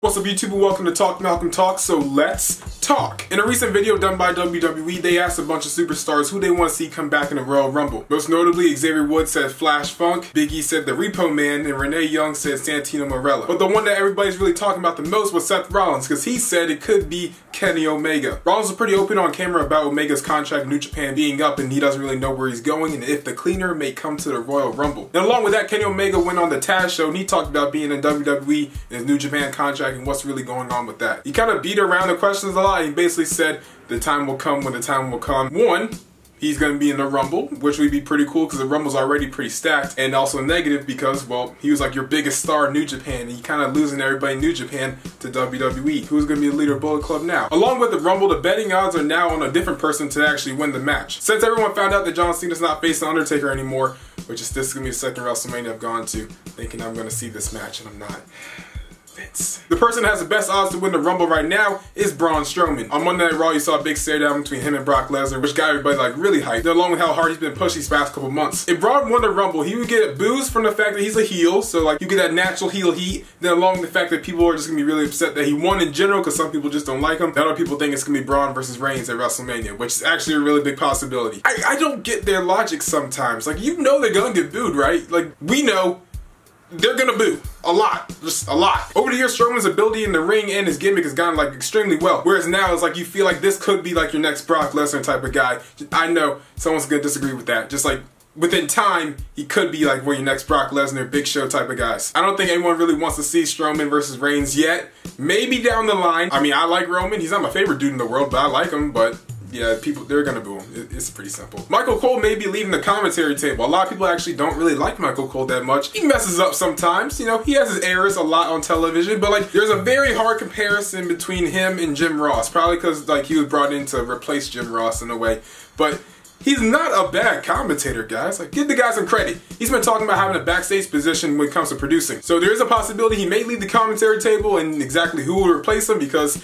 What's up YouTube, welcome to Talk Malcolm Talk, so let's talk. In a recent video done by WWE, they asked a bunch of superstars who they want to see come back in the Royal Rumble. Most notably, Xavier Woods said Flash Funk, Big E said the Repo Man, and Renee Young said Santino Marella. But the one that everybody's really talking about the most was Seth Rollins, because he said it could be Kenny Omega. Rollins was pretty open on camera about Omega's contract in New Japan being up, and he doesn't really know where he's going and if the cleaner may come to the Royal Rumble. And along with that, Kenny Omega went on the Taz show and he talked about being in WWE and his New Japan contract and what's really going on with that. He kind of beat around the questions a lot. He basically said the time will come when the time will come. One, he's going to be in the Rumble, which would be pretty cool because the Rumble's already pretty stacked, and also negative because, well, he was like your biggest star in New Japan and you kind of losing everybody in New Japan to WWE. Who's going to be the leader of Bullet Club now? Along with the Rumble, the betting odds are now on a different person to actually win the match. Since everyone found out that John Cena's not facing Undertaker anymore, which is this is going to be the second WrestleMania I've gone to, thinking I'm going to see this match and I'm not. The person that has the best odds to win the Rumble right now is Braun Strowman. On Monday Night Raw, you saw a big stare down between him and Brock Lesnar, which got everybody like really hyped, along with how hard he's been pushed these past couple months. If Braun won the Rumble, he would get boos from the fact that he's a heel, so like you get that natural heel heat, then along with the fact that people are just gonna be really upset that he won in general because some people just don't like him. Other people think it's gonna be Braun versus Reigns at WrestleMania, which is actually a really big possibility. I don't get their logic sometimes. Like, you know they're gonna get booed, right? Like, we know they're gonna boo. A lot. Just a lot. Over the years, Strowman's ability in the ring and his gimmick has gone like extremely well. Whereas now it's like you feel like this could be like your next Brock Lesnar type of guy. I know someone's gonna disagree with that. Just like within time, he could be like one of your next Brock Lesnar, Big Show type of guys. I don't think anyone really wants to see Strowman versus Reigns yet. Maybe down the line. I mean, I like Roman. He's not my favorite dude in the world, but I like him. But yeah, people, they're gonna boo him. It's pretty simple. Michael Cole may be leaving the commentary table. A lot of people actually don't really like Michael Cole that much. He messes up sometimes, you know, he has his errors a lot on television, but like there's a very hard comparison between him and Jim Ross. Probably because like he was brought in to replace Jim Ross in a way, but he's not a bad commentator, guys. Like, give the guy some credit. He's been talking about having a backstage position when it comes to producing. So there is a possibility he may leave the commentary table, and exactly who will replace him, because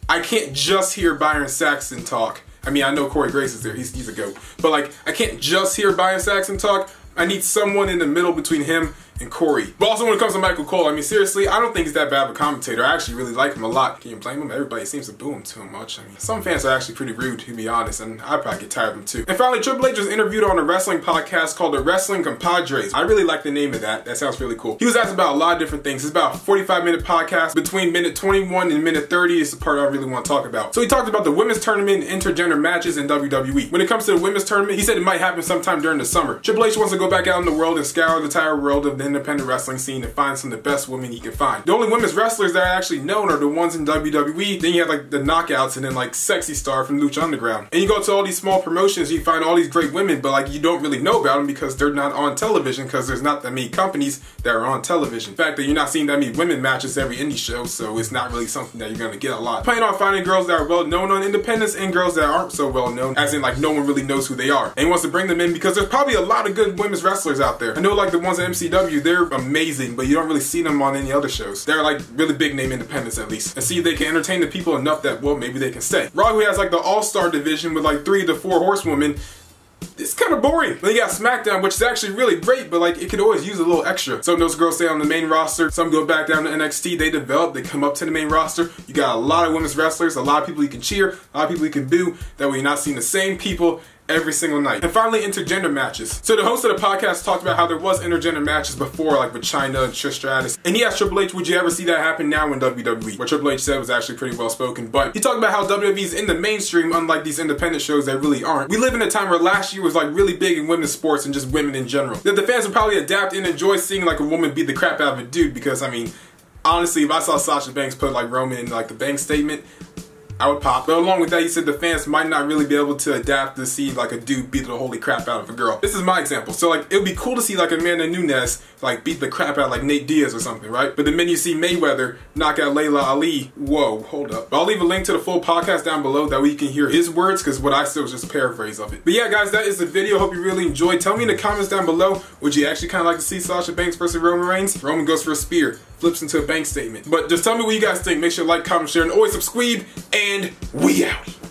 I can't just hear Byron Saxton talk. I mean, I know Corey Grace is there, he's a GOAT. But like, I can't just hear Byron Saxton talk. I need someone in the middle between him and Corey. But also when it comes to Michael Cole, I mean, seriously, I don't think he's that bad of a commentator. I actually really like him a lot. Can you blame him? Everybody seems to boo him too much. I mean, some fans are actually pretty rude, to be honest, and I'd probably get tired of them too. And finally, Triple H was interviewed on a wrestling podcast called The Wrestling Compadres. I really like the name of that. That sounds really cool. He was asked about a lot of different things. It's about a 45-minute podcast. Between minute 21 and minute 30 is the part I really want to talk about. So he talked about the women's tournament and intergender matches in WWE. When it comes to the women's tournament, he said it might happen sometime during the summer. Triple H wants to go back out in the world and scour the entire world of the independent wrestling scene and find some of the best women he can find. The only women's wrestlers that are actually known are the ones in WWE. Then you have like the Knockouts and then like Sexy Star from Lucha Underground. And you go to all these small promotions, you find all these great women, but like you don't really know about them because they're not on television, because there's not that many companies that are on television. The fact that you're not seeing that many women matches every indie show, so it's not really something that you're gonna get a lot. Plan on finding girls that are well known on independents and girls that aren't so well known, as in like no one really knows who they are. And he wants to bring them in because there's probably a lot of good women's wrestlers out there. I know like the ones at MCW, they're amazing, but you don't really see them on any other shows. They're like really big name independents at least. And see if they can entertain the people enough that, well, maybe they can stay. Raw, who has like the all-star division with like 3 to 4 horsewomen, it's kind of boring. Then you got SmackDown, which is actually really great, but like it could always use a little extra. Some of those girls stay on the main roster, some go back down to NXT, they develop, they come up to the main roster. You got a lot of women's wrestlers, a lot of people you can cheer, a lot of people you can boo. That way you're not seeing the same people every single night. And finally, intergender matches. So the host of the podcast talked about how there was intergender matches before, like with Chyna and Trish Stratus. And he asked Triple H, would you ever see that happen now in WWE? What Triple H said was actually pretty well spoken, but he talked about how WWE is in the mainstream, unlike these independent shows that really aren't. We live in a time where last year was like really big in women's sports and just women in general. That the fans would probably adapt and enjoy seeing like a woman beat the crap out of a dude, because I mean, honestly, if I saw Sasha Banks put like Roman in like the Banks statement, I would pop. But along with that, he said the fans might not really be able to adapt to see like a dude beat the holy crap out of a girl. This is my example. So like, it would be cool to see like Amanda Nunes like beat the crap out like Nate Diaz or something, right? But the minute you see Mayweather knock out Layla Ali, whoa, hold up. But I'll leave a link to the full podcast down below, that way you can hear his words, because what I said was just a paraphrase of it. But yeah, guys, that is the video. Hope you really enjoyed. Tell me in the comments down below, would you actually kind of like to see Sasha Banks versus Roman Reigns? Roman goes for a spear, flips into a bank statement. But just tell me what you guys think. Make sure to like, comment, share, and always subscribe, and we out.